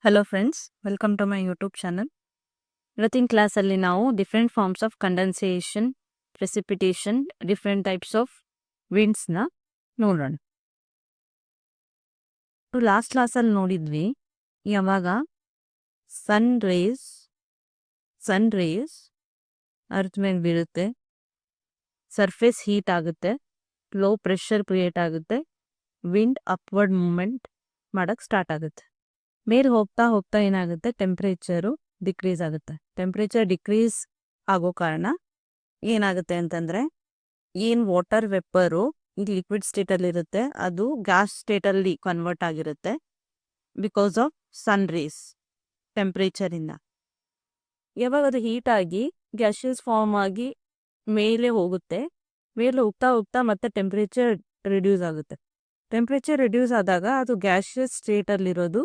Hello friends, welcome to my YouTube channel. ಇವತ್ತಿನ ಕ್ಲಾಸಲ್ಲಿ ನಾವು different forms of condensation, precipitation, different types of ವಿಂಡ್ಸ್ನ ನೋಡೋಣ. ಲಾಸ್ಟ್ ಕ್ಲಾಸಲ್ಲಿ ನೋಡಿದ್ವಿ ಯಾವಾಗ ಸನ್ ರೇಸ್ ಅರ್ತ್ ಮೇಲೆ ಬೀರುತ್ತೆ, ಸರ್ಫೇಸ್ ಹೀಟ್ ಆಗುತ್ತೆ, ಲೋ ಪ್ರೆಷರ್ ಕ್ರಿಯೇಟ್ ಆಗುತ್ತೆ, ವಿಂಡ್ ಅಪ್ವರ್ಡ್ ಮೂಮೆಂಟ್ ಮಾಡಕ್ಕೆ ಸ್ಟಾರ್ಟ್ ಆಗುತ್ತೆ. ಮೇಲೆ ಹೋಗ್ತಾ ಹೋಗ್ತಾ ಏನಾಗುತ್ತೆ, ಟೆಂಪ್ರೇಚರು ಡಿಕ್ರೀಸ್ ಆಗುತ್ತೆ. ಟೆಂಪ್ರೇಚರ್ ಡಿಕ್ರೀಸ್ ಆಗೋ ಕಾರಣ ಏನಾಗುತ್ತೆ ಅಂತಂದರೆ, ಏನು ವಾಟರ್ ವೆಪ್ಪರು ಈಗ ಲಿಕ್ವಿಡ್ ಸ್ಟೇಟಲ್ಲಿ ಇರುತ್ತೆ ಅದು ಗ್ಯಾಸ್ ಸ್ಟೇಟಲ್ಲಿ ಕನ್ವರ್ಟ್ ಆಗಿರುತ್ತೆ ಬಿಕಾಸ್ ಆಫ್ ಸನ್ ರೇಸ್ ಟೆಂಪ್ರೇಚರಿಂದ. ಯಾವಾಗ ಅದು ಹೀಟ್ ಆಗಿ ಗ್ಯಾಸಸ್ ಫಾರ್ಮ್ ಆಗಿ ಮೇಲೆ ಹೋಗುತ್ತೆ, ಮೇಲೆ ಹೋಗ್ತಾ ಹೋಗ್ತಾ ಮತ್ತೆ ಟೆಂಪ್ರೇಚರ್ ರಿಡ್ಯೂಸ್ ಆಗುತ್ತೆ. ಟೆಂಪ್ರೇಚರ್ ರಿಡ್ಯೂಸ್ ಆದಾಗ ಅದು ಗ್ಯಾಸಿಯಸ್ ಸ್ಟೇಟಲ್ಲಿರೋದು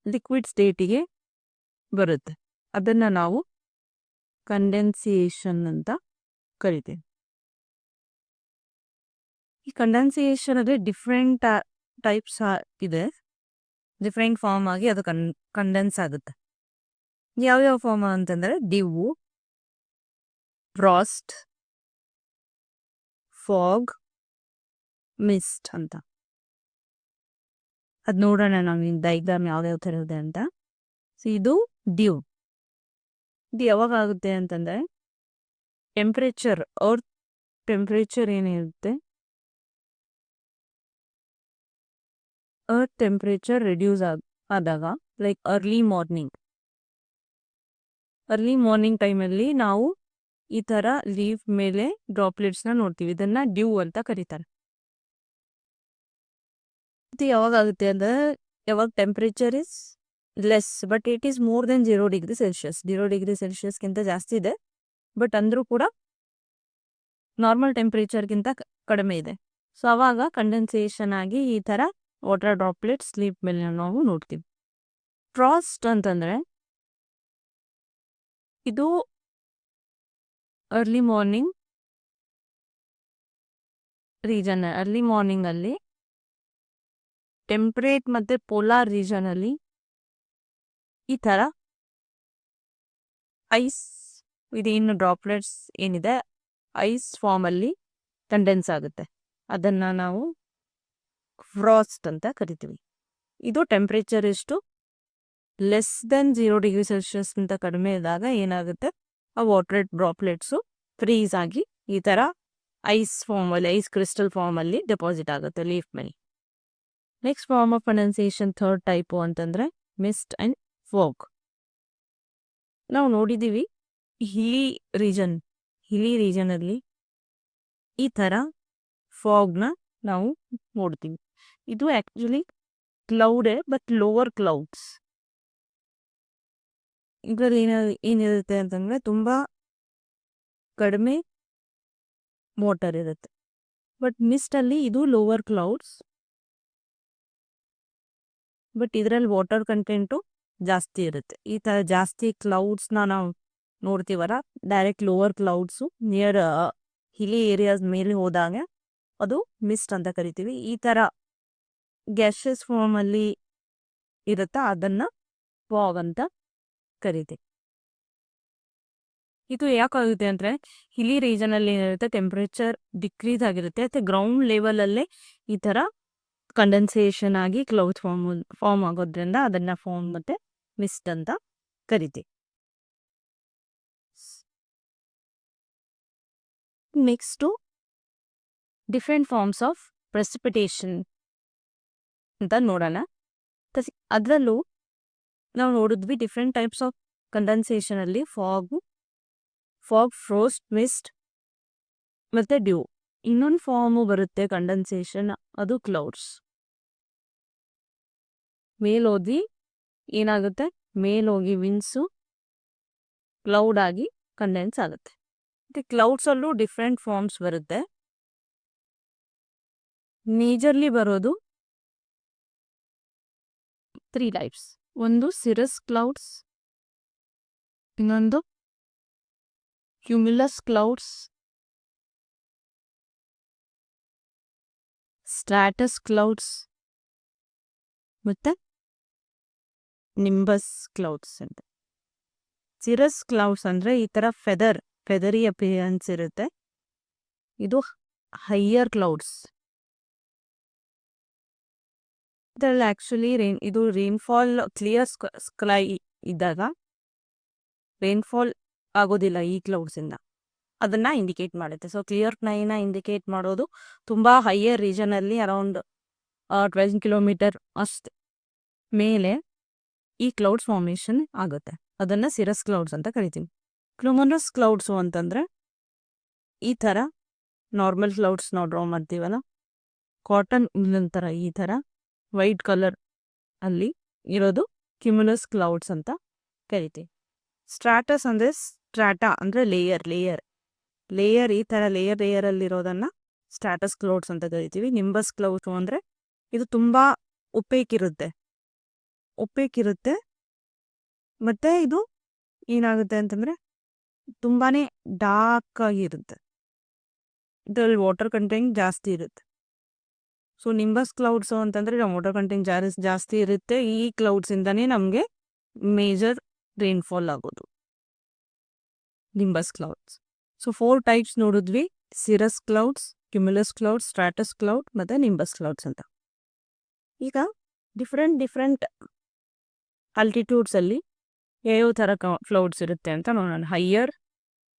ಲಿಕ್ವಿಡ್ ಸ್ಟೇಟಿಗೆ ಬರುತ್ತೆ. ಅದನ್ನು ನಾವು ಕಂಡೆನ್ಸಿಯೇಷನ್ ಅಂತ ಕರಿತೀವಿ. ಈ ಕಂಡೆನ್ಸಿಯೇಷನ್ ಅಲ್ಲಿ ಡಿಫ್ರೆಂಟ್ ಟೈಪ್ಸ್ ಇದೆ. ಡಿಫ್ರೆಂಟ್ ಫಾರ್ಮ್ ಆಗಿ ಅದು ಕಂಡೆನ್ಸ್ ಆಗುತ್ತೆ. ಯಾವ್ಯಾವ ಫಾರ್ಮ್ ಅಂತಂದರೆ ಡಿವ್, ಫ್ರಾಸ್ಟ್, ಫಾಗ್, ಮಿಸ್ಟ್ ಅಂತ. ಅದು ನೋಡೋಣ ನಾವು ಈ ಡೈಗ್ರಾಮ್ ಯಾವ್ಯಾವ ಥರ ಇದೆ ಅಂತ. ಸೊ ಇದು ಡ್ಯೂ. ಇದು ಯಾವಾಗ ಆಗುತ್ತೆ ಅಂತಂದರೆ ಟೆಂಪ್ರೇಚರ್, ಅರ್ತ್ ಟೆಂಪ್ರೇಚರ್ ಏನಿರುತ್ತೆ, ಅರ್ತ್ ಟೆಂಪ್ರೇಚರ್ ರಿಡ್ಯೂಸ್ ಆದಾಗ, ಲೈಕ್ ಅರ್ಲಿ ಮಾರ್ನಿಂಗ್ ಟೈಮಲ್ಲಿ ನಾವು ಈ ಥರ ಲೀಫ್ ಮೇಲೆ ಡ್ರಾಪ್ಲೆಟ್ಸ್ನ ನೋಡ್ತೀವಿ. ಇದನ್ನು ಡ್ಯೂ ಅಂತ ಕರೀತಾರೆ. ಇದು ಯಾವಾಗ ಆಗುತ್ತೆ ಅಂದರೆ ಯಾವಾಗ temperature is less but it is more than 0 degree Celsius. 0 degree ಸೆಲ್ಸಿಯಸ್ಗಿಂತ ಜಾಸ್ತಿ ಇದೆ, ಬಟ್ ಅಂದರೂ ಕೂಡ ನಾರ್ಮಲ್ ಟೆಂಪ್ರೇಚರ್ಗಿಂತ ಕಡಿಮೆ ಇದೆ. ಸೊ ಅವಾಗ ಕಂಡೆನ್ಸೇಷನ್ ಆಗಿ ಈ ಥರ ವಾಟರ್ ಡ್ರಾಪ್ಲೆಟ್ಸ್ ಲೀಫ್ ಮೇಲೆ ನಾವು ನೋಡ್ತೀವಿ. ಫ್ರಾಸ್ಟ್ ಅಂತಂದರೆ ಇದು ಅರ್ಲಿ ಮಾರ್ನಿಂಗಲ್ಲಿ ಟೆಂಪ್ರೇಟ್ ಮತ್ತು ಪೋಲಾರ್ ರೀಜನಲ್ಲಿ ಈ ಥರ ಐಸ್ ಇದೇನು ಡ್ರಾಪ್ಲೆಟ್ಸ್ ಏನಿದೆ ಐಸ್ ಫಾರ್ಮಲ್ಲಿ ಕಂಡೆನ್ಸ್ ಆಗುತ್ತೆ. ಅದನ್ನು ನಾವು ಫ್ರಾಸ್ಟ್ ಅಂತ ಕರಿತೀವಿ. ಇದು ಟೆಂಪ್ರೇಚರ್ ಎಷ್ಟು ಲೆಸ್ ದೆನ್ 0 ಡಿಗ್ರಿ ಸೆಲ್ಸಿಯಸ್ಗಿಂತ ಕಡಿಮೆ ಇದ್ದಾಗ ಏನಾಗುತ್ತೆ, ಆ ವಾಟರ್ ಡ್ರಾಪ್ಲೆಟ್ಸು ಫ್ರೀಸ್ ಆಗಿ ಈ ಥರ ಐಸ್ ಕ್ರಿಸ್ಟಲ್ ಫಾರ್ಮಲ್ಲಿ ಡೆಪಾಸಿಟ್ ಆಗುತ್ತೆ ಲೀಫ್ ಮೇಲೆ. Next form of condensation third type ಅಂತಂದರೆ ಮಿಸ್ಟ್ ಆ್ಯಂಡ್ ಫಾಗ್. ನಾವು ನೋಡಿದ್ದೀವಿ ಹಿಲಿ ರೀಜನಲ್ಲಿ ಈ ಥರ ಫಾಗ್ನ ನಾವು ನೋಡ್ತೀವಿ. ಇದು ಆ್ಯಕ್ಚುಲಿ ಕ್ಲೌಡೇ, ಬಟ್ ಲೋವರ್ ಕ್ಲೌಡ್ಸ್. ಇದರಲ್ಲಿ ಏನಿರುತ್ತೆ ಅಂತಂದರೆ ತುಂಬ ಕಡಿಮೆ ವಾಟರ್ ಇರುತ್ತೆ. ಬಟ್ ಮಿಸ್ಟಲ್ಲಿ ಇದು ಲೋವರ್ ಕ್ಲೌಡ್ಸ್, ಬಟ್ ಇದರಲ್ಲಿ ವಾಟರ್ ಕಂಟೆಂಟು ಜಾಸ್ತಿ ಇರುತ್ತೆ. ಈ ಥರ ಜಾಸ್ತಿ ಕ್ಲೌಡ್ಸ್ನ ನಾವು ನೋಡ್ತೀವಲ್ಲ, direct lower clouds near hilly areas ಮೇಲೆ ಹೋದಾಗ ಅದು ಮಿಸ್ಟ್ ಅಂತ ಕರಿತೀವಿ. ಈ ಥರ ಗ್ಯಾಸಸ್ ಫಾರ್ಮಲ್ಲಿ ಇರುತ್ತಾ ಅದನ್ನು ಫಾಗ್ ಅಂತ ಕರಿತೀವಿ. ಇದು ಯಾಕಾಗುತ್ತೆ ಅಂದರೆ ಹಿಲಿ ರೀಜನಲ್ಲಿ ಏನಿರುತ್ತೆ ಟೆಂಪ್ರೇಚರ್ ಡಿಕ್ರೀಸ್ ಆಗಿರುತ್ತೆ, ಮತ್ತು ಗ್ರೌಂಡ್ ಲೆವೆಲಲ್ಲೇ ಈ ಥರ ಕಂಡೆನ್ಸೇಷನ್ ಆಗಿ ಕ್ಲೌಡ್ ಫಾರ್ಮ್ ಆಗೋದ್ರಿಂದ ಅದನ್ನು ಫಾರ್ಮ್ ಮತ್ತು ಮಿಸ್ಟ್ ಅಂತ ಕರಿತೀವಿ. Next different forms of precipitation ಅಂತ ನೋಡೋಣ. ಅದರಲ್ಲೂ ನಾವು ನೋಡಿದ್ವಿ ಡಿಫ್ರೆಂಟ್ ಟೈಪ್ಸ್ ಆಫ್ ಕಂಡೆನ್ಸೇಷನಲ್ಲಿ ಫಾಗ್, ಫ್ರೋಸ್ಟ್, ಮಿಸ್ಟ್ ಮತ್ತು ಡ್ಯೂ. ಇನ್ನೊಂದು ಫಾರ್ಮು ಬರುತ್ತೆ ಕಂಡೆನ್ಸೇಷನ್, ಅದು ಕ್ಲೌಡ್ಸ್. ಮೇಲೋಗಿ ಏನಾಗುತ್ತೆ, ಮೇಲೋಗಿ ವಿಂಡ್ಸು ಕ್ಲೌಡ್ ಆಗಿ ಕಂಡೆನ್ಸ್ ಆಗುತ್ತೆ. ಮತ್ತು ಕ್ಲೌಡ್ಸಲ್ಲೂ ಡಿಫ್ರೆಂಟ್ ಫಾರ್ಮ್ಸ್ ಬರುತ್ತೆ. ಮೇಜರ್ಲಿ ಬರೋದು 3 ಟೈಪ್ಸ್. ಒಂದು ಸಿರಸ್ ಕ್ಲೌಡ್ಸ್, ಇನ್ನೊಂದು ಕ್ಯುಮ್ಯುಲಸ್ ಕ್ಲೌಡ್ಸ್, ಸ್ಟ್ರಾಟಸ್ ಕ್ಲೌಡ್ಸ್ ಮತ್ತು ನಿಂಬಸ್ ಕ್ಲೌಡ್ಸ್ ಅಂತ. ಸಿರಸ್ ಕ್ಲೌಡ್ಸ್ ಅಂದರೆ ಈ ಥರ ಫೆದರಿ ಅಪಿಯರೆನ್ಸ್ ಇರುತ್ತೆ. ಇದು ಹೈಯರ್ ಕ್ಲೌಡ್ಸ್. ಇದರಲ್ಲಿ ಆ್ಯಕ್ಚುಲಿ ಇದು ರೈನ್ಫಾಲ್ ಕ್ಲಿಯರ್ ಸ್ಕೈ ಇದ್ದಾಗ ರೈನ್ಫಾಲ್ ಆಗೋದಿಲ್ಲ ಈ ಕ್ಲೌಡ್ಸಿಂದ, ಅದನ್ನು ಇಂಡಿಕೇಟ್ ಮಾಡುತ್ತೆ. ಸೊ ಕ್ಲಿಯರ್ ಸ್ಕೈನ ಇಂಡಿಕೇಟ್ ಮಾಡೋದು ತುಂಬ ಹೈಯರ್ ರೀಜನಲ್ಲಿ ಅರೌಂಡ್ 12 ಕಿಲೋಮೀಟರ್ ಅಷ್ಟು ಮೇಲೆ ಈ ಕ್ಲೌಡ್ಸ್ ಫಾರ್ಮೇಷನ್ ಆಗುತ್ತೆ. ಅದನ್ನು ಸಿರಸ್ ಕ್ಲೌಡ್ಸ್ ಅಂತ ಕರಿತೀವಿ. ಕ್ಲುಮನಸ್ ಕ್ಲೌಡ್ಸು ಅಂತಂದರೆ ಈ ಥರ ನಾರ್ಮಲ್ ಕ್ಲೌಡ್ಸ್ ನಾವು ಡ್ರಾ ಮಾಡ್ತೀವಲ್ಲ, ಕಾಟನ್ ಉಲ್ಲನ್ ಥರ ಈ ಥರ ವೈಟ್ ಕಲರ್ ಅಲ್ಲಿ ಇರೋದು ಕ್ಯುಮುಲಸ್ ಕ್ಲೌಡ್ಸ್ ಅಂತ ಕರಿತೀವಿ. ಸ್ಟ್ರಾಟಸ್ ಅಂದರೆ ಸ್ಟ್ರಾಟಾ ಅಂದರೆ ಲೇಯರ್ ಈ ಥರ ಲೇಯರಲ್ಲಿರೋದನ್ನು ಸ್ಟ್ರಾಟಸ್ ಕ್ಲೌಡ್ಸ್ ಅಂತ ಕರಿತೀವಿ. ನಿಂಬಸ್ ಕ್ಲೌಡ್ಸು ಅಂದರೆ ಇದು ತುಂಬ ಉಪ್ಪೇಕಿರುತ್ತೆ ಮತ್ತು ಇದು ಏನಾಗುತ್ತೆ ಅಂತಂದರೆ ತುಂಬಾ ಡಾರ್ಕ್ ಆಗಿರುತ್ತೆ. ಇದರಲ್ಲಿ ವಾಟರ್ ಕಂಟೆಂಟ್ ಜಾಸ್ತಿ ಇರುತ್ತೆ. ಸೊ ನಿಂಬಸ್ ಕ್ಲೌಡ್ಸು ಅಂತಂದರೆ ವಾಟರ್ ಕಂಟೆಂಟ್ ಜಾಸ್ತಿ ಇರುತ್ತೆ. ಈ ಕ್ಲೌಡ್ಸಿಂದನೇ ನಮಗೆ ಮೇಜರ್ ರೈನ್ಫಾಲ್ ಆಗೋದು ನಿಂಬಸ್ ಕ್ಲೌಡ್ಸ್. ಸೊ 4 ಟೈಪ್ಸ್ ನೋಡಿದ್ವಿ: ಸಿರಸ್ ಕ್ಲೌಡ್ಸ್, ಕ್ಯುಮುಲಸ್ ಕ್ಲೌಡ್ಸ್, ಸ್ಟ್ರಾಟಸ್ ಕ್ಲೌಡ್ ಮತ್ತು ನಿಂಬಸ್ ಕ್ಲೌಡ್ಸ್ ಅಂತ. ಈಗ ಡಿಫ್ರೆಂಟ್ ಆಲ್ಟಿಟ್ಯೂಡ್ಸಲ್ಲಿ ಯಾವ ಥರ ಕ್ಲೌಡ್ಸ್ ಇರುತ್ತೆ ಅಂತ ನೋಡೋಣ. Higher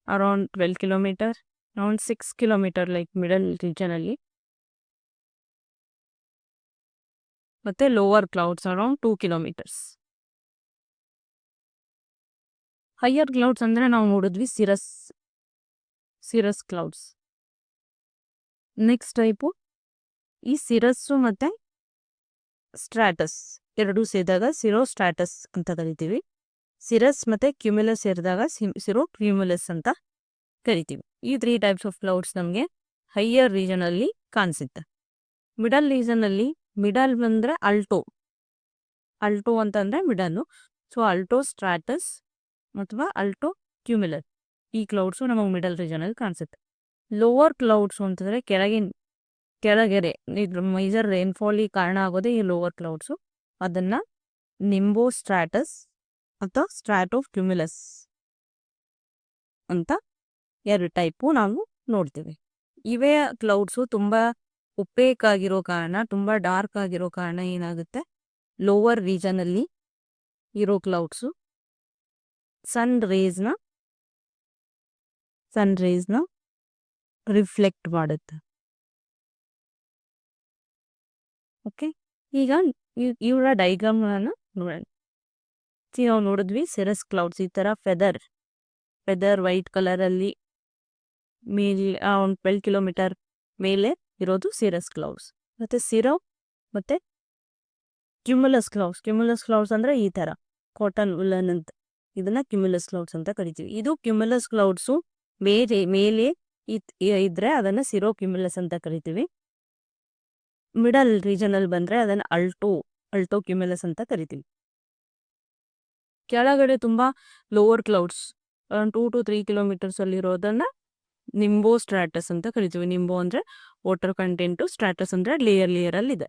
around 12 kilometre, around 6 kilometre like middle ರೀಜನಲ್ಲಿ, ಮತ್ತು lower clouds around 2 kilometres. Higher clouds ಅಂದರೆ ನಾವು ನೋಡಿದ್ವಿ ಸಿರಸ್ ಕ್ಲೌಡ್ಸ್. ನೆಕ್ಸ್ಟ್ ಟೈಪು ಈ ಸಿರಸ್ಸು ಮತ್ತು ಸ್ಟ್ರಾಟಸ್ ಎರಡೂ ಸೇರಿದಾಗ ಸಿರೋಸ್ಟ್ರಾಟಸ್ ಅಂತ ಕರಿತೀವಿ. ಸಿರಸ್ ಮತ್ತು ಕ್ಯುಮುಲಸ್ ಸೇರಿದಾಗ ಕ್ಯುಮುಲಸ್ ಅಂತ ಕರಿತೀವಿ. ಈ 3 ಟೈಪ್ಸ್ ಆಫ್ ಕ್ಲೌಡ್ಸ್ ನಮಗೆ ಹೈಯರ್ ರೀಜನಲ್ಲಿ ಕಾಣಿಸುತ್ತೆ. ಮಿಡಲ್ ರೀಜನಲ್ಲಿ ಮಿಡಲ್ ಬಂದರೆ ಅಲ್ಟೋ ಅಂತಂದರೆ ಮಿಡಲ್ಲು. ಸೊ ಅಲ್ಟೋ ಸ್ಟ್ರಾಟಸ್ ಅಥವಾ ಅಲ್ಟೋ ಕ್ಯುಮುಲಸ್ ಈ ಕ್ಲೌಡ್ಸು ನಮಗೆ ಮಿಡಲ್ ರೀಜನಲ್ಲಿ ಕಾಣಿಸುತ್ತೆ. ಲೋವರ್ ಕ್ಲೌಡ್ಸು ಅಂತಂದರೆ ಕೆಳಗೆರೆ ಇದು ಮೇಜರ್ ರೈನ್ಫಾಲಿಗೆ ಕಾರಣ ಆಗೋದೇ ಈ ಲೋವರ್ ಕ್ಲೌಡ್ಸು. ಅದನ್ನು ನಿಂಬೋ ಸ್ಟ್ರಾಟಸ್ ಅಥವಾ ಸ್ಟ್ರಾಟೋ ಕ್ಯುಮುಲಸ್ ಅಂತ 2 ಟೈಪು ನಾವು ನೋಡ್ತೀವಿ. ಇವೇ ಕ್ಲೌಡ್ಸು ತುಂಬ ಉಪ್ಪೇಕಾಗಿರೋ ಕಾರಣ, ತುಂಬ ಡಾರ್ಕ್ ಆಗಿರೋ ಕಾರಣ ಏನಾಗುತ್ತೆ, ಲೋವರ್ ರೀಜನಲ್ಲಿ ಇರೋ ಕ್ಲೌಡ್ಸು ಸನ್ ರೇಸ್ನ ರಿಫ್ಲೆಕ್ಟ್ ಮಾಡುತ್ತೆ. ಓಕೆ, ಈಗ ಇವರ ಡೈಗ್ರಾಮ್ಗಳನ್ನು ನೋಡೋಣ. ನಾವು ನೋಡಿದ್ವಿ ಸಿರಸ್ ಕ್ಲೌಡ್ಸ್ ಈ ಥರ ಫೆದರ್ ವೈಟ್ ಕಲರಲ್ಲಿ ಮೇಲೆ 12 ಕಿಲೋಮೀಟರ್ ಮೇಲೆ ಇರೋದು ಸಿರಸ್ ಕ್ಲೌಡ್ಸ್. ಮತ್ತು ಕ್ಯುಮುಲಸ್ ಕ್ಲೌಡ್ಸ್ ಅಂದರೆ ಈ ಥರ ಕಾಟನ್ ಉಲ್ಲನ್ ಅಂತ, ಇದನ್ನು ಕ್ಯುಮುಲಸ್ ಕ್ಲೌಡ್ಸ್ ಅಂತ ಕರಿತೀವಿ. ಇದು ಕ್ಯುಮುಲಸ್ ಕ್ಲೌಡ್ಸು ಮೇಲೆ ಇದ್ದರೆ ಅದನ್ನು ಸಿರೋ ಕ್ಯುಮುಲಸ್ ಅಂತ ಕರಿತೀವಿ. ಮಿಡಲ್ ರೀಜನಲ್ಲಿ ಬಂದರೆ ಅದನ್ನು ಅಲ್ಟೋ ಕ್ಯುಮುಲಸ್ ಅಂತ ಕರಿತೀವಿ. ಕೆಳಗಡೆ ತುಂಬ ಲೋವರ್ ಕ್ಲೌಡ್ಸ್ 2 to 3 ಕಿಲೋಮೀಟರ್ಸಲ್ಲಿರೋದನ್ನು ನಿಂಬೋ ಸ್ಟ್ರಾಟಸ್ ಅಂತ ಕರಿತೀವಿ. ನಿಂಬೋ ಅಂದರೆ ವಾಟರ್ ಕಂಟೆಂಟು, ಸ್ಟ್ರಾಟಸ್ ಅಂದರೆ ಲೇಯರಲ್ಲಿದೆ.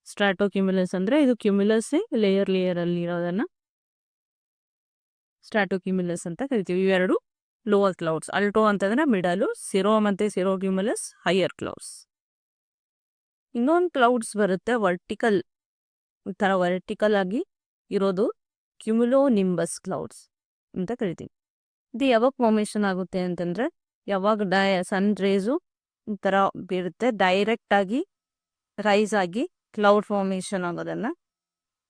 ಸ್ಟ್ರಾಟೋ ಕ್ಯುಮುಲಸ್ ಅಂದರೆ ಇದು ಕ್ಯುಮುಲಸ್ಸೇ ಲೇಯರಲ್ಲಿ ಇರೋದನ್ನು ಸ್ಟ್ರಾಟೋ ಕ್ಯುಮುಲಸ್ ಅಂತ ಕರಿತೀವಿ. ಇವೆರಡು ಲೋವರ್ ಕ್ಲೌಡ್ಸ್. ಅಲ್ಟೋ ಅಂತಂದರೆ ಮಿಡಲು, ಸಿರೋ ಮತ್ತು ಸಿರೋ ಕ್ಯುಮುಲಸ್ ಹೈಯರ್ ಕ್ಲೌಡ್ಸ್. ಇನ್ನೊಂದು ಕ್ಲೌಡ್ಸ್ ಬರುತ್ತೆ ವರ್ಟಿಕಲ್ ಆಗಿ ಇರೋದು ಕ್ಯುಮುಲೋ ನಿಂಬಸ್ ಕ್ಲೌಡ್ಸ್ ಅಂತ ಕರಿತೀವಿ. ಇದು ಯಾವಾಗ ಫಾರ್ಮೇಷನ್ ಆಗುತ್ತೆ ಅಂತಂದರೆ ಯಾವಾಗ ಸನ್ ರೇಸು ಈ ಥರ ಬೀರುತ್ತೆ, ಡೈರೆಕ್ಟಾಗಿ ರೈಸ್ ಆಗಿ ಕ್ಲೌಡ್ ಫಾರ್ಮೇಷನ್ ಆಗೋದನ್ನು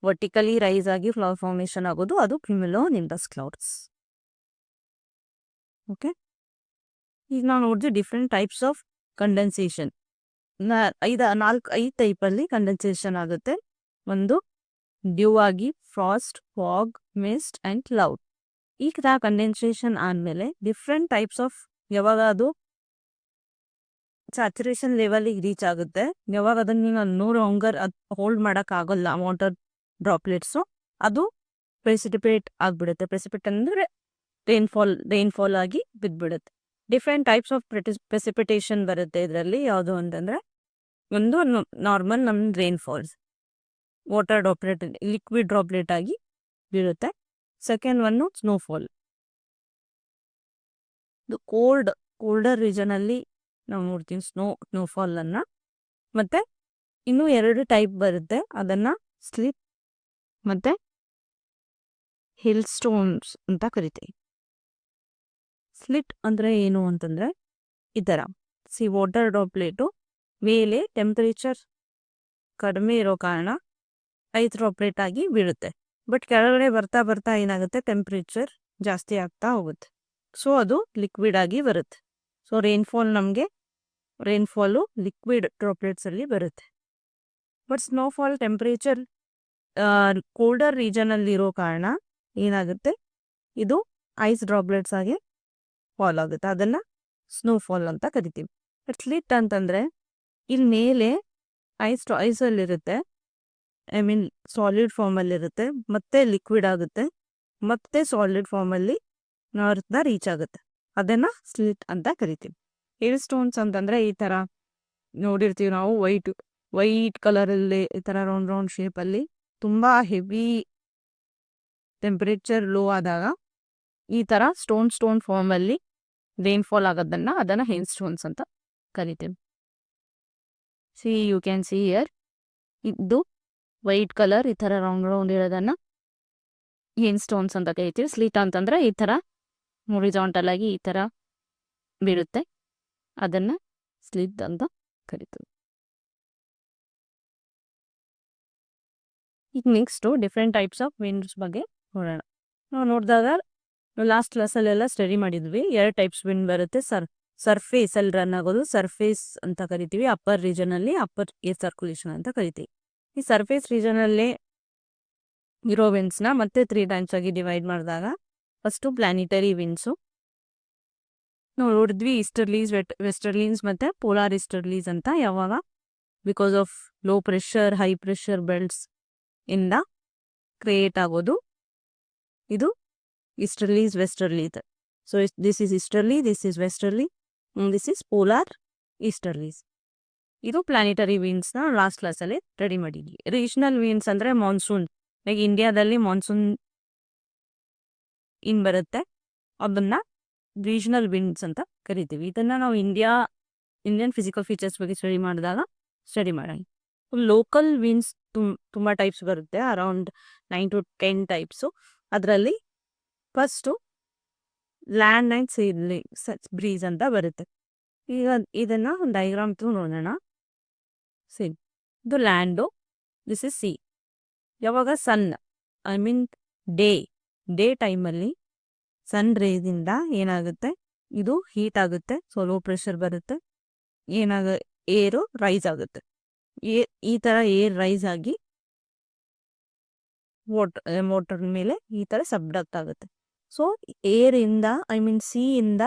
ವರ್ಟಿಕಲಿ ರೈಸ್ ಆಗಿ ಕ್ಲೌಡ್ ಫಾರ್ಮೇಷನ್ ಆಗೋದು ಅದು ಕ್ಯುಮುಲೋ ನಿಂಬಸ್ ಕ್ಲೌಡ್ಸ್. ಓಕೆ, ಈಗ ನಾವು ನೋಡಿದ್ವಿ ಡಿಫ್ರೆಂಟ್ ಟೈಪ್ಸ್ ಆಫ್ ಕಂಡೆನ್ಸೇಷನ್. 5 ಟೈಪಲ್ಲಿ ಕಂಡೆನ್ಸೇಷನ್ ಆಗುತ್ತೆ. ಒಂದು ಡ್ಯೂ ಆಗಿ, frost, fog, mist and cloud. ಈ ಥರ ಕಂಡೆನ್ಸೇಷನ್ ಆದಮೇಲೆ ಡಿಫ್ರೆಂಟ್ ಟೈಪ್ಸ್ ಆಫ್ ಯಾವಾಗ ಅದು ಸ್ಯಾಚುರೇಷನ್ ಲೆವೆಲಿಗೆ ರೀಚ್ ಆಗುತ್ತೆ, ಯಾವಾಗ ಅದನ್ನು ನೀವು ಲಾಂಗರ್ ಹೋಲ್ಡ್ ಮಾಡೋಕ್ಕಾಗಲ್ಲ ವಾಟರ್ ಡ್ರಾಪ್ಲೆಟ್ಸು, ಅದು ಪ್ರೆಸಿಪಿಟೇಟ್ ಆಗಿಬಿಡುತ್ತೆ. ಪ್ರೆಸಿಪಿಟೇಟ್ ಅಂದರೆ ರೈನ್ಫಾಲ್ ಆಗಿ ಬಿದ್ದುಬಿಡುತ್ತೆ. ಡಿಫ್ರೆಂಟ್ ಟೈಪ್ಸ್ ಆಫ್ ಪ್ರೆಸಿಪಿಟೇಷನ್ ಬರುತ್ತೆ ಇದರಲ್ಲಿ. ಯಾವುದು ಅಂತಂದರೆ ಒಂದು ನಾರ್ಮಲ್ ನಮ್ಮ ರೈನ್ಫಾಲ್ಸ್ ವಾಟರ್ ಡ್ರಾಪ್ಲೆಟ್ ಲಿಕ್ವಿಡ್ ಡ್ರಾಪ್ಲೆಟ್ ಆಗಿ ಬೀಳುತ್ತೆ. Second one snowfall. ಇದು ಕೋಲ್ಡರ್ ರೀಜನಲ್ಲಿ ನಾವು ನೋಡ್ತೀವಿ ಸ್ನೋಫಾಲನ್ನು. ಮತ್ತು ಇನ್ನೂ 2 ಟೈಪ್ ಬರುತ್ತೆ, ಅದನ್ನು ಸ್ಲಿಟ್ ಮತ್ತು ಹಿಲ್ ಸ್ಟೋನ್ಸ್ ಅಂತ ಕರಿತೀವಿ. ಸ್ಲಿಟ್ ಅಂದರೆ ಏನು ಅಂತಂದರೆ ಈ ಥರ ವಾಟರ್ ಡ್ರಾಪ್ಲೆಟು ಮೇಲೆ ಟೆಂಪರೇಚರ್ ಕಡಿಮೆ ಇರೋ ಕಾರಣ ಐಸ್ ಡ್ರಾಪ್ಲೆಟ್ ಆಗಿ ಬೀಳುತ್ತೆ. ಬಟ್ ಕೆಳಗಡೆ ಬರ್ತಾ ಬರ್ತಾ ಏನಾಗುತ್ತೆ, ಟೆಂಪ್ರೇಚರ್ ಜಾಸ್ತಿ ಆಗ್ತಾ ಹೋಗುತ್ತೆ. ಸೊ ಅದು ಲಿಕ್ವಿಡ್ ಆಗಿ ಬರುತ್ತೆ. ಸೊ ರೈನ್ಫಾಲು ಲಿಕ್ವಿಡ್ ಡ್ರಾಪ್ಲೆಟ್ಸಲ್ಲಿ ಬರುತ್ತೆ. ಬಟ್ ಸ್ನೋಫಾಲ್ ಟೆಂಪ್ರೇಚರ್ ಕೋಲ್ಡರ್ ರೀಜನಲ್ಲಿರೋ ಕಾರಣ ಏನಾಗುತ್ತೆ, ಇದು ಐಸ್ ಡ್ರಾಪ್ಲೆಟ್ಸ್ ಆಗಿ ಫಾಲ್ ಆಗುತ್ತೆ. ಅದನ್ನು ಸ್ನೋಫಾಲ್ ಅಂತ ಕರಿತೀವಿ. ಬಟ್ ಸ್ಲಿಟ್ ಅಂತಂದರೆ ಇಲ್ಲಿ ಮೇಲೆ ಐಸಲ್ಲಿರುತ್ತೆ, ಐ ಮೀನ್ ಸಾಲಿಡ್ ಫಾರ್ಮಲ್ಲಿರುತ್ತೆ, ಮತ್ತೆ ಲಿಕ್ವಿಡ್ ಆಗುತ್ತೆ, ಮತ್ತೆ ಸಾಲಿಡ್ ಫಾರ್ಮಲ್ಲಿ ಅರ್ತ್ನ ರೀಚ್ ಆಗುತ್ತೆ. ಅದನ್ನು ಸ್ಲಿಟ್ ಅಂತ ಕರಿತೀವಿ. ಹಿಲ್ ಸ್ಟೋನ್ಸ್ ಅಂತಂದರೆ ಈ ಥರ ನೋಡಿರ್ತೀವಿ ನಾವು, ವೈಟ್ ಕಲರಲ್ಲಿ ಈ ಥರ ರೌಂಡ್ ಶೇಪಲ್ಲಿ ತುಂಬ ಹೆವಿ ಟೆಂಪ್ರೇಚರ್ ಲೋ ಆದಾಗ ಈ ಥರ ಸ್ಟೋನ್ ಫಾರ್ಮಲ್ಲಿ ರೈನ್ಫಾಲ್ ಆಗೋದನ್ನು ಅದನ್ನು ಹೇಲ್ ಸ್ಟೋನ್ಸ್ ಅಂತ ಕರಿತೀವಿ. ಯು ಕ್ಯಾನ್ ಸಿ ಹಿಯರ್, ಇದು ವೈಟ್ ಕಲರ್ ಈ ಥರ ರೌಂಡ್ ಇರೋದನ್ನು ಹೇಲ್ ಸ್ಟೋನ್ಸ್ ಅಂತ ಕರಿತೀವಿ. ಸ್ಲಿಟ್ ಅಂತಂದರೆ ಈ ಥರ ಹಾರಿಜಾಂಟಲ್ ಆಗಿ ಈ ಥರ ಬೀಳುತ್ತೆ, ಅದನ್ನು ಸ್ಲಿಟ್ ಅಂತ ಕರಿತೀವಿ. ಈಗ next different types of winds ಬಗ್ಗೆ ನೋಡೋಣ. ನಾವು ನೋಡಿದಾಗ ಲಾಸ್ಟ್ ಕ್ಲಾಸಲ್ಲೆಲ್ಲ ಸ್ಟಡಿ ಮಾಡಿದ್ವಿ. 2 ಟೈಪ್ಸ್ ವಿಂಡ್ ಬರುತ್ತೆ. ಸರ್ಫೇಸಲ್ಲಿ ರನ್ ಆಗೋದು ಸರ್ಫೇಸ್ ಅಂತ ಕರಿತೀವಿ. ಅಪ್ಪರ್ ರೀಜನಲ್ಲಿ ಅಪ್ಪರ್ ಏರ್ ಸರ್ಕ್ಯುಲೇಷನ್ ಅಂತ ಕರಿತೀವಿ. ಈ ಸರ್ಫೇಸ್ ರೀಜನಲ್ಲೇ ಇರೋ ವಿಂಡ್ಸ್ನ ಮತ್ತೆ 3 ಟೈಮ್ಸ್ ಆಗಿ ಡಿವೈಡ್ ಮಾಡಿದಾಗ ಫಸ್ಟು ಪ್ಲಾನಿಟರಿ ವಿಂಡ್ಸು ನಾವು ನೋಡಿದ್ವಿ, ಈಸ್ಟರ್ಲೀಸ್, ವೆಸ್ಟರ್ಲೀಸ್ ಮತ್ತು ಪೋಲಾರ್ ಈಸ್ಟರ್ಲೀಸ್ ಅಂತ. ಯಾವಾಗ because of low pressure high pressure belts ಇಂದ ಕ್ರಿಯೇಟ್ ಆಗೋದು ಇದು easterlies westerlies. So this is easterly, this is westerly, this is polar easterlies. ಇದು ಪ್ಲಾನಿಟರಿ ವಿಂಡ್ಸ್ನ ಲಾಸ್ಟ್ ಕ್ಲಾಸಲ್ಲಿ ರೆಡಿ ಮಾಡಿದ್ವಿ. ರೀಜನಲ್ ವಿಂಡ್ಸ್ ಅಂದರೆ ಮಾನ್ಸೂನ್, ಲೈಕ್ ಇಂಡಿಯಾದಲ್ಲಿ ಮಾನ್ಸೂನ್ ಬರುತ್ತೆ, ಅದನ್ನು ರೀಜನಲ್ ವಿಂಡ್ಸ್ ಅಂತ ಕರಿತೀವಿ. ಇದನ್ನು ನಾವು ಇಂಡಿಯನ್ ಫಿಸಿಕಲ್ ಫೀಚರ್ಸ್ ಬಗ್ಗೆ ಸ್ಟಡಿ ಮಾಡೋಣ. ಲೋಕಲ್ ವಿಂಡ್ಸ್ ತುಂಬ ಟೈಪ್ಸ್ ಬರುತ್ತೆ, ಅರೌಂಡ್ 9 to 10 ಟೈಪ್ಸು. ಅದರಲ್ಲಿ first land and sea breeze ಅಂತ ಬರುತ್ತೆ. ಈಗ ಇದನ್ನು ಡೈಗ್ರಾಮ್ ಥ್ರೂ ನೋಡೋಣ. ಇದು ಲ್ಯಾಂಡು, ದಿಸ್ ಇಸ್ ಸಿ. ಯಾವಾಗ ಸನ್ ಐ ಮೀನ್ ಡೇ ಟೈಮಲ್ಲಿ ಸನ್ ರೇದಿಂದ ಏನಾಗುತ್ತೆ, ಇದು ಹೀಟ್ ಆಗುತ್ತೆ, ಸೊ ಲೋ ಪ್ರೆಷರ್ ಬರುತ್ತೆ, ಏರು ರೈಸ್ ಆಗುತ್ತೆ. ಈ ಥರ ಏರ್ ರೈಸ್ ಆಗಿ ವಾಟರ್ ಮೇಲೆ ಈ ಥರ ಸಬ್ಡಕ್ಟ್ ಆಗುತ್ತೆ. ಸೊ ಏರಿಂದ ಐ ಮೀನ್ ಸಿಯಿಂದ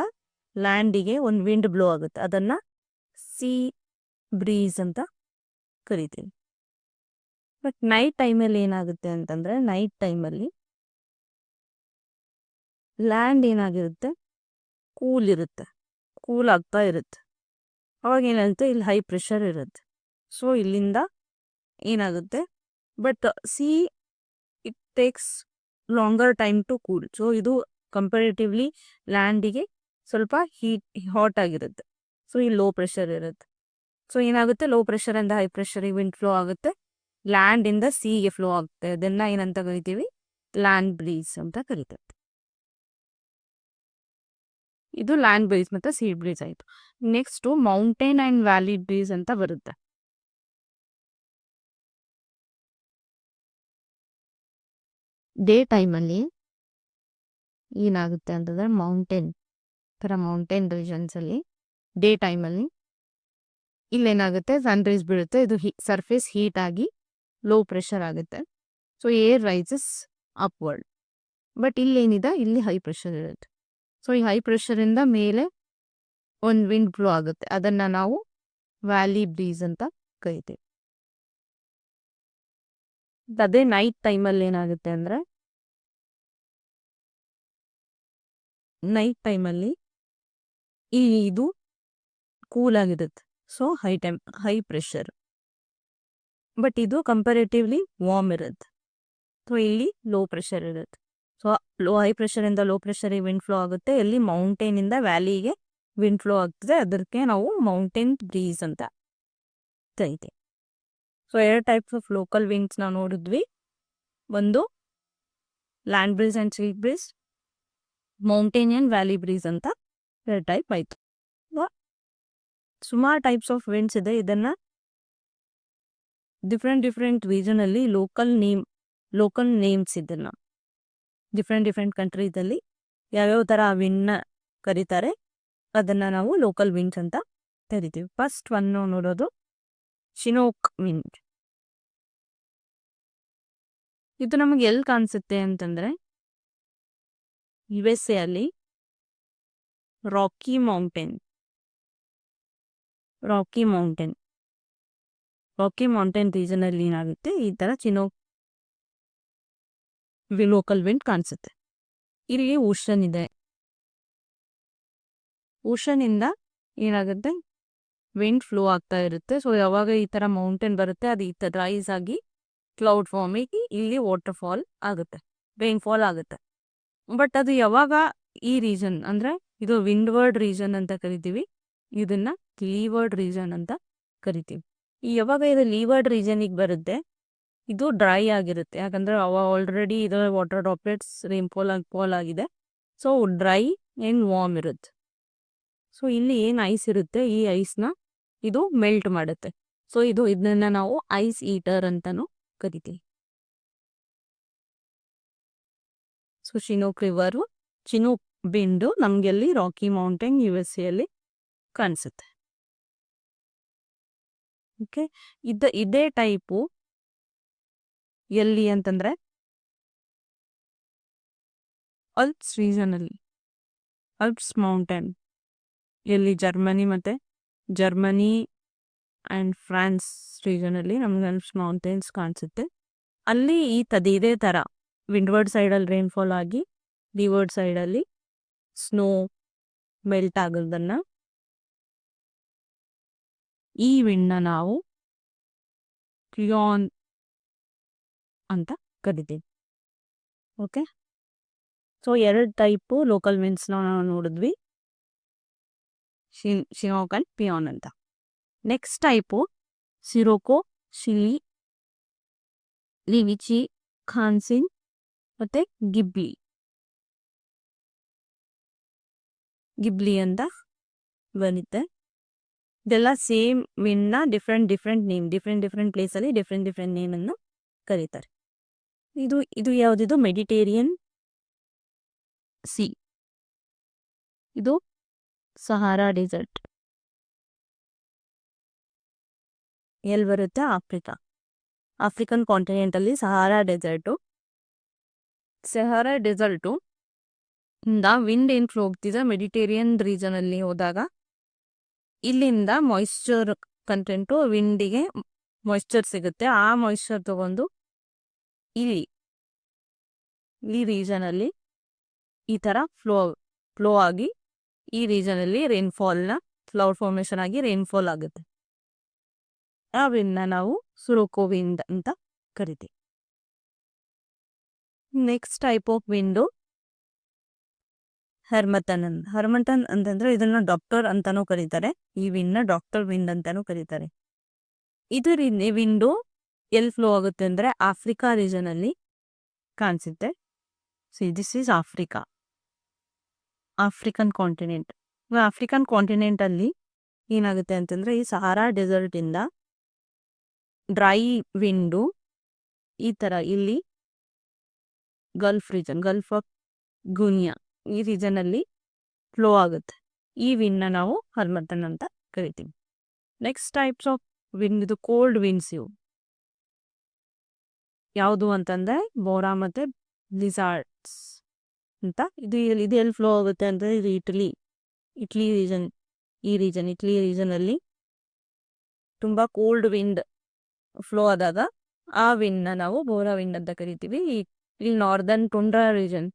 ಲ್ಯಾಂಡಿಗೆ ಒಂದು ವಿಂಡ್ ಬ್ಲೋ ಆಗುತ್ತೆ, ಅದನ್ನು ಸಿ ಬ್ರೀಸ್ ಅಂತ ಕರಿತೀವಿ. ಬಟ್ ನೈಟ್ ಟೈಮಲ್ಲಿ ಏನಾಗುತ್ತೆ ಅಂತಂದರೆ, ನೈಟ್ ಟೈಮಲ್ಲಿ ಲ್ಯಾಂಡ್ ಏನಾಗಿರುತ್ತೆ, ಕೂಲ್ ಆಗ್ತಾ ಇರುತ್ತೆ. ಅವಾಗ ಏನಾಗುತ್ತೆ, ಇಲ್ಲಿ ಹೈ ಪ್ರೆಷರ್ ಇರುತ್ತೆ. ಸೊ ಇಲ್ಲಿಂದ ಏನಾಗುತ್ತೆ, but sea it takes longer time to cool. So ಇದು ಕಂಪೇರಿಟಿವ್ಲಿ ಲ್ಯಾಂಡಿಗೆ ಸ್ವಲ್ಪ ಹಾಟ್ ಆಗಿರುತ್ತೆ. ಸೊ ಇಲ್ಲಿ ಲೋ ಪ್ರೆಷರ್ ಇರುತ್ತೆ. ಸೊ ಏನಾಗುತ್ತೆ, ಲೋ ಪ್ರೆಷರಿಂದ ಹೈ ಪ್ರೆಷರಿಗೆ ವಿಂಡ್ ಫ್ಲೋ ಆಗುತ್ತೆ, ಲ್ಯಾಂಡಿಂದ ಸಿಗೆ ಫ್ಲೋ ಆಗುತ್ತೆ. ಅದನ್ನು ಏನಂತ ಕರಿತೀವಿ, ಲ್ಯಾಂಡ್ ಬ್ರೀಸ್ ಅಂತ ಕರಿತೀವಿ. ಇದು ಲ್ಯಾಂಡ್ ಬ್ರೀಸ್ ಮತ್ತು ಸೀ ಬ್ರೀಸ್ ಆಯಿತು. Next mountain and valley breeze ಅಂತ ಬರುತ್ತೆ. ಡೇ ಟೈಮಲ್ಲಿ ಏನಾಗುತ್ತೆ ಅಂತಂದರೆ, ಮೌಂಟೇನ್ ರೀಜನ್ಸಲ್ಲಿ ಡೇ ಟೈಮಲ್ಲಿ ಇಲ್ಲೇನಾಗುತ್ತೆ, ಸನ್ ರೈಸ್ ಬೀಳುತ್ತೆ, ಇದು ಸರ್ಫೇಸ್ ಹೀಟ್ ಆಗಿ ಲೋ ಪ್ರೆಷರ್ ಆಗುತ್ತೆ. So air rises upward. But ಇಲ್ಲೇನಿದೆ, ಇಲ್ಲಿ ಹೈ ಪ್ರೆಷರ್ ಇರುತ್ತೆ. ಸೊ ಈ ಹೈ ಪ್ರೆಷರಿಂದ ಮೇಲೆ ಒಂದು ವಿಂಡ್ ಬ್ಲೋ ಆಗುತ್ತೆ, ಅದನ್ನು ನಾವು ವ್ಯಾಲಿ ಬ್ರೀಸ್ ಅಂತ ಕರಿತೀವಿ. ಅದೇ ನೈಟ್ ಟೈಮಲ್ಲಿ ಏನಾಗುತ್ತೆ ಅಂದರೆ, ನೈಟ್ ಟೈಮಲ್ಲಿ ಇದು ಕೂಲ್ ಆಗಿರುತ್ತೆ, ಸೊ ಹೈ ಪ್ರೆಷರ್. ಬಟ್ ಇದು ಕಂಪೇರೇಟಿವ್ಲಿ ವಾರ್ಮ್ ಇರುತ್ತೆ. ಸೊ ಇಲ್ಲಿ ಲೋ ಪ್ರೆಷರ್ ಇರುತ್ತೆ. ಸೊ ಹೈ ಪ್ರೆಷರಿಂದ ಲೋ ಪ್ರೆಷರಿಗೆ ವಿಂಡ್ ಫ್ಲೋ ಆಗುತ್ತೆ. ಎಲ್ಲಿ ಮೌಂಟೇನಿಂದ ವ್ಯಾಲಿಗೆ ವಿಂಡ್ ಫ್ಲೋ ಆಗ್ತದೆ, ಅದಕ್ಕೆ ನಾವು ಮೌಂಟೇನ್ ಬ್ರೀಸ್ ಅಂತ ಕರಿತೀವಿ. So 2 types of local winds ನಾವು ನೋಡಿದ್ವಿ. ಒಂದು land breeze and sea breeze, mountain and valley breeze ಅಂತ 2 ಟೈಪ್ ಆಯಿತು. ಸುಮಾರು ಟೈಪ್ಸ್ ಆಫ್ ವಿಂಡ್ಸ್ ಇದೆ. ಇದನ್ನು ಡಿಫ್ರೆಂಟ್ ರೀಜನಲ್ಲಿ ಲೋಕಲ್ ನೇಮ್ಸ್ ಇದನ್ನು ಡಿಫ್ರೆಂಟ್ ಕಂಟ್ರೀಸಲ್ಲಿ ಯಾವ್ಯಾವ ಥರ ವಿಂಡ್ನ ಕರೀತಾರೆ, ಅದನ್ನು ನಾವು ಲೋಕಲ್ ವಿಂಡ್ಸ್ ಅಂತ ಕರಿತೀವಿ. ಫಸ್ಟ್ ಒನ್ ನೋಡೋದು ಶಿನೋಕ್ ವಿಂಡ್. ಇದು ನಮಗೆ ಎಲ್ಲಿ ಕಾಣಿಸುತ್ತೆ ಅಂತಂದರೆ USA ಅಲ್ಲಿ ರಾಕಿ ಮೌಂಟೇನ್ ರೀಜನಲ್ಲಿ ಏನಾಗುತ್ತೆ, ಈ ಥರ ಚಿನೋಕ್ ಲೋಕಲ್ ವಿಂಡ್ ಕಾಣಿಸುತ್ತೆ. ಇಲ್ಲಿ ಓಷನ್ ಇದೆ. ಓಷನಿಂದ ಏನಾಗುತ್ತೆ, ವಿಂಡ್ ಫ್ಲೋ ಆಗ್ತಾ ಇರುತ್ತೆ. ಸೊ ಯಾವಾಗ ಈ ಥರ ಮೌಂಟೇನ್ ಬರುತ್ತೆ, ಅದು ಈ ಥರ ರೈಸ್ ಆಗಿ ಕ್ಲೌಡ್ ಫಾರ್ಮ್ ಆಗಿ ಇಲ್ಲಿ ವಾಟರ್ ಫಾಲ್ ಆಗುತ್ತೆ, ರೈನ್ಫಾಲ್ ಆಗುತ್ತೆ. ಬಟ್ ಅದು ಯಾವಾಗ ಈ ರೀಜನ್ ಅಂದರೆ ಇದು ವಿಂಡ್ವರ್ಡ್ ರೀಜನ್ ಅಂತ ಕರಿತೀವಿ, ಇದನ್ನ ಲೀವರ್ಡ್ ರೀಜನ್ ಅಂತ ಕರಿತೀವಿ. ಯಾವಾಗ ಇದು ಲೀವರ್ಡ್ ರೀಜನಿಗೆ ಬರುತ್ತೆ, ಇದು ಡ್ರೈ ಆಗಿರುತ್ತೆ. ಯಾಕಂದರೆ ಆಲ್ರೆಡಿ ಇದರ ವಾಟರ್ ಡ್ರಾಪ್ಲೆಟ್ಸ್ ಫಾಲ್ ಆಗಿದೆ. ಸೊ ಡ್ರೈ ಆ್ಯಂಡ್ ವಾರ್ಮ್ ಇರುತ್ತೆ. ಸೊ ಇಲ್ಲಿ ಏನು ಐಸ್ ಇರುತ್ತೆ, ಈ ಐಸ್ನ ಇದು ಮೆಲ್ಟ್ ಮಾಡುತ್ತೆ. ಸೊ ಇದನ್ನ ನಾವು ಐಸ್ ಈಟರ್ ಅಂತಲೂ ಕರಿತೀವಿ. ಸೊ ಚಿನೂಕ್ ವಿಂಡು ನಮಗೆ ಅಲ್ಲಿ ರಾಕಿ ಮೌಂಟೇನ್ USA ಅಲ್ಲಿ ಕಾಣಿಸುತ್ತೆ. ಓಕೆ, ಇದೇ ಟೈಪು ಎಲ್ಲಿ ಅಂತಂದರೆ ಅಲ್ಪ್ಸ್ ರೀಜನಲ್ಲಿ, ಅಲ್ಪ್ಸ್ ಮೌಂಟೇನ್ ಎಲ್ಲಿ ಜರ್ಮನಿ ಆ್ಯಂಡ್ ಫ್ರಾನ್ಸ್ ರೀಜನಲ್ಲಿ ನಮ್ಗೆ ಅಲ್ಪ್ಸ್ ಮೌಂಟೇನ್ಸ್ ಕಾಣಿಸುತ್ತೆ. ಅಲ್ಲಿ ಇದೇ ಥರ ವಿಂಡ್ವರ್ಡ್ ಸೈಡಲ್ಲಿ ರೈನ್ಫಾಲ್ ಆಗಿ ಲೀವರ್ಡ್ ಸೈಡಲ್ಲಿ ಸ್ನೋ ಮೆಲ್ಟ್ ಆಗೋದನ್ನು ಈ ವಿಂಡ್ನ ನಾವು ಕ್ಲಿಯಾನ್ ಅಂತ ಕರಿತೀವಿ. ಓಕೆ, ಸೊ 2 ಟೈಪು ಲೋಕಲ್ ವಿಂಡ್ಸ್ನ ನಾವು ನೋಡಿದ್ವಿ, ಶಿನೋಕ್ ಆ್ಯಂಡ್ ಪಿಯಾನ್ ಅಂತ. ನೆಕ್ಸ್ಟ್ ಟೈಪು ಸಿರೋಕೋ, ಶಿಲಿ, ಲಿವಿಚಿ, ಖಾನ್ಸಿನ್ ಮತ್ತು ಗಿಬ್ಲಿ ಅಂತ ಬರುತ್ತೆ. ಇದೆಲ್ಲ ಸೇಮ್ ವಿಂಡ್ನ ಡಿಫ್ರೆಂಟ್ ನೇಮ್, ಡಿಫ್ರೆಂಟ್ ಪ್ಲೇಸಲ್ಲಿ ಡಿಫ್ರೆಂಟ್ ನೇಮನ್ನು ಕರೀತಾರೆ. ಇದು ಯಾವುದಿದು ಮೆಡಿಟೇರಿಯನ್ ಸಿ, ಇದು ಸಹಾರಾ ಡೆಸರ್ಟ್ ಎಲ್ಲಿ ಬರುತ್ತೆ, ಆಫ್ರಿಕನ್ ಕಾಂಟಿನೆಂಟಲ್ಲಿ ಸಹಾರಾ ಡೆಸರ್ಟು ಇಂದ ವಿಂಡ್ ಏನು ಫ್ಲೋ ಹೋಗ್ತಿದೆ ಮೆಡಿಟೇರಿಯನ್ ರೀಜನಲ್ಲಿ ಹೋದಾಗ ಇಲ್ಲಿಂದ ಮಾಯಿಶ್ಚರ್ ಕಂಟೆಂಟು, ವಿಂಡಿಗೆ ಮಾಯಿಶ್ಚರ್ ಸಿಗುತ್ತೆ. ಆ ಮಾಯಿಶ್ಚರ್ ತಗೊಂಡು ಈ ರೀಜನಲ್ಲಿ ಈ ಥರ ಫ್ಲೋ ಆಗಿ ಈ ರೀಜನಲ್ಲಿ ರೈನ್ಫಾಲ್ನ ಕ್ಲೌಡ್ ಫಾರ್ಮೇಷನ್ ಆಗಿ ರೈನ್ಫಾಲ್ ಆಗುತ್ತೆ. ಆ ವಿಂಡ್ನ ನಾವು ಸಿರೋಕೋ ವಿಂಡ್ ಅಂತ ಕರಿತೀವಿ. ನೆಕ್ಸ್ಟ್ ಟೈಪ್ ಆಫ್ ವಿಂಡು ಹರ್ಮಟನ್ ಅಂತಂದ್ರೆ ಇದನ್ನ ಡಾಕ್ಟರ್ ಅಂತಾನೂ ಕರೀತಾರೆ. ಈ ವಿಂಡ್ನ ಡಾಕ್ಟರ್ ವಿಂಡ್ ಅಂತಾನೂ ಕರೀತಾರೆ. ಇದರಿಂದ ವಿಂಡು ಎಲ್ಲಿ ಫ್ಲೋ ಆಗುತ್ತೆ ಅಂದರೆ ಆಫ್ರಿಕಾ ರೀಜನಲ್ಲಿ ಕಾಣಿಸುತ್ತೆ. So this is African continent. African ಕಾಂಟಿನೆಂಟಲ್ಲಿ ಏನಾಗುತ್ತೆ ಅಂತಂದರೆ ಈ ಸಹಾರಾ ಡೆಸರ್ಟಿಂದ ಡ್ರೈ ವಿಂಡು ಈ ಥರ ಇಲ್ಲಿ ಗಲ್ಫ್ ಆಫ್ ಗುನಿಯಾ ಈ ರೀಜನಲ್ಲಿ ಫ್ಲೋ ಆಗುತ್ತೆ. ಈ ವಿಂಡ್ನ ನಾವು ಹರ್ಮಟನ್ ಅಂತ ಕರಿತೀವಿ. ನೆಕ್ಸ್ಟ್ ಟೈಪ್ಸ್ ಆಫ್ ವಿಂಡ್, ಇದು ಕೋಲ್ಡ್ ವಿಂಡ್ಸ್. ಇವು ಯಾವುದು ಅಂತಂದರೆ ಬೋರಾ ಮತ್ತು ಬ್ಲಿಜಾರ್ಡ್ಸ್ ಅಂತ. ಇದು ಎಲ್ಲಿ ಫ್ಲೋ ಆಗುತ್ತೆ ಅಂದರೆ ಇದು ಇಟ್ಲಿ ರೀಜನಲ್ಲಿ ತುಂಬ ಕೋಲ್ಡ್ ವಿಂಡ್ ಫ್ಲೋ ಆದಾಗ ಆ ವಿಂಡ್ನ ನಾವು ಬೋರಾ ವಿಂಡ್ ಅಂತ ಕರಿತೀವಿ. ಇಲ್ಲಿ northern tundra region,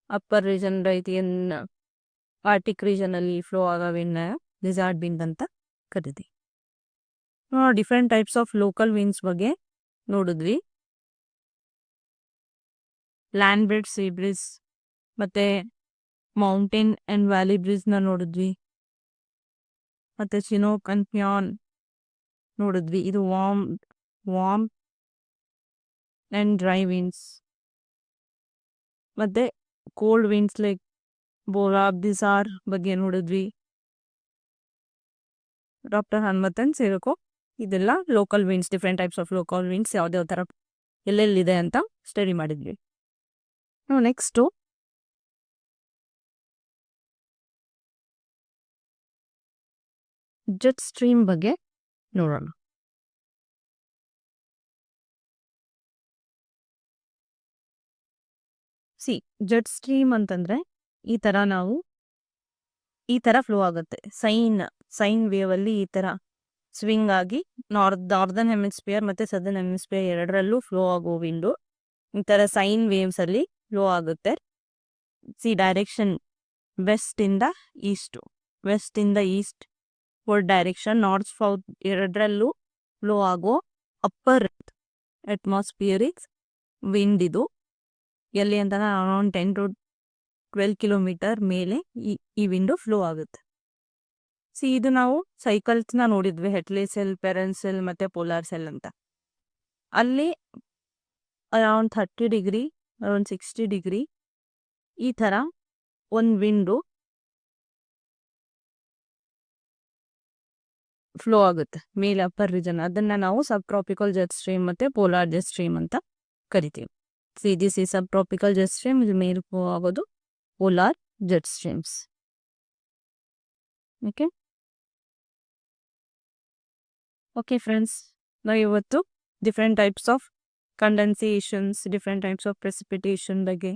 upper region Arctic ರೀಜನಲ್ಲಿ ಫ್ಲೋ ಆಗೋ ವಿಂಡ್ನ ಬ್ಲಿಜಾರ್ಡ್ ವಿಂಡ್ ಅಂತ ಕರಿತೀವಿ. Different types of local winds ಬಗ್ಗೆ ನೋಡಿದ್ವಿ. ಲ್ಯಾಂಡ್ ಬ್ರಿಡ್ಜ್, ಸೀ ಬ್ರಿಡ್ಜ್, ಮತ್ತು ಮೌಂಟೇನ್ ಆ್ಯಂಡ್ ವ್ಯಾಲಿ ಬ್ರಿಡ್ಜ್ನ ನೋಡಿದ್ವಿ. ಮತ್ತು ಚಿನೋಕ್ ಆ್ಯಂಡ್ ಪ್ಯಾನ್ ನೋಡಿದ್ವಿ. ಇದು ವಾರ್ಮ್ ಆ್ಯಂಡ್ ಡ್ರೈ ವಿಂಡ್ಸ್. ಮತ್ತು ಕೋಲ್ಡ್ ವಿಂಡ್ಸ್ ಲೈಕ್ ಬೋರಾ, ಬಿಸಾರ್ ಬಗ್ಗೆ ನೋಡಿದ್ವಿ. ಡಾಕ್ಟರ್ ಹನುಮಂತನ್ ಸೇರಕೋ ಇದೆಲ್ಲ local winds, different types of local winds ಯಾವ್ದಾವ ಥರ ಎಲ್ಲೆಲ್ಲಿದೆ ಅಂತ ಸ್ಟಡಿ ಮಾಡಿದ್ವಿ. ನೆಕ್ಸ್ಟು ಜೆಟ್ ಸ್ಟ್ರೀಮ್ ಬಗ್ಗೆ ನೋಡೋಣ. ಜೆಟ್ ಸ್ಟ್ರೀಮ್ ಅಂತಂದ್ರೆ ಈ ತರ ಫ್ಲೋ ಆಗುತ್ತೆ. ಸೈನ್ ವೇವ್ ಅಲ್ಲಿ ಈ ತರ ಸ್ವಿಂಗ್ ಆಗಿ ನಾರ್ದರ್ನ್ ಹೆಮಿಸ್ಫಿಯರ್ ಮತ್ತೆ ಸದರ್ನ್ ಹೆಮಿಸ್ಫಿಯರ್ ಎರಡರಲ್ಲೂ ಫ್ಲೋ ಆಗೋ ವಿಂಡು ಈ ತರ ಸೈನ್ ವೇವ್ಸ್ ಅಲ್ಲಿ ಫ್ಲೋ ಆಗುತ್ತೆ. ಡೈರೆಕ್ಷನ್ ವೆಸ್ಟ್ ಇಂದ East word direction, north south ಎರಡರಲ್ಲೂ ಫ್ಲೋ ಆಗೋ ಅಪ್ಪರ್ ಅಟ್ಮಾಸ್ಫಿಯರಿಕ್ ವಿಂಡ್ ಇದು. ಎಲ್ಲಿ ಅಂತ ಅರೌಂಡ್ 10 to 12 ಕಿಲೋಮೀಟರ್ ಮೇಲೆ ಈ ವಿಂಡು ಫ್ಲೋ ಆಗುತ್ತೆ. ಇದು ನಾವು ಸೈಕಲ್ಸ್ನ ನೋಡಿದ್ವಿ, ಹೆಟ್ಲೆ ಸೆಲ್, ಪೆರೆನ್ ಸೆಲ್ ಮತ್ತೆ ಪೋಲಾರ್ ಸೆಲ್ ಅಂತ. ಅಲ್ಲಿ ಅರೌಂಡ್ 30 ಡಿಗ್ರಿ, ಅರೌಂಡ್ 60 ಡಿಗ್ರಿ ಈ ಥರ ಒಂದು ವಿಂಡು ಫ್ಲೋ ಆಗುತ್ತೆ ಮೇಲೆ ಅಪ್ಪರ್ ರೀಜನ್. ಅದನ್ನ ನಾವು ಸಬ್ ಟ್ರಾಪಿಕಲ್ ಜೆಟ್ ಸ್ಟ್ರೀಮ್ ಮತ್ತೆ ಪೋಲಾರ್ ಜೆಟ್ ಸ್ಟ್ರೀಮ್ ಅಂತ ಕರಿತೀವಿ. ದಿಸ್ ಈ ಸಬ್ ಟ್ರಾಪಿಕಲ್ ಜೆಟ್ ಸ್ಟ್ರೀಮ್, ಇದು ಮೇಲೆ ಫ್ಲೋ ಆಗೋದು polar jet streams. Okay friends, ನಾವು ಇವತ್ತು different types of condensations, different types of precipitation ಬಗ್ಗೆ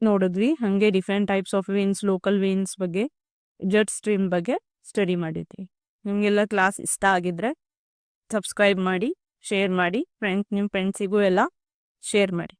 ನೋಡಿದ್ವಿ. ಹಾಗೆ different types of winds, local winds ಬಗ್ಗೆ, ಜೆಟ್ ಸ್ಟ್ರೀಮ್ ಬಗ್ಗೆ ಸ್ಟಡಿ ಮಾಡಿದ್ವಿ. ನಿಮಗೆಲ್ಲ ಕ್ಲಾಸ್ ಇಷ್ಟ ಆಗಿದ್ರೆ ಸಬ್ಸ್ಕ್ರೈಬ್ ಮಾಡಿ, ಶೇರ್ ಮಾಡಿ, ನಿಮ್ಮ ಫ್ರೆಂಡ್ಸಿಗೂ ಎಲ್ಲ ಶೇರ್ ಮಾಡಿ.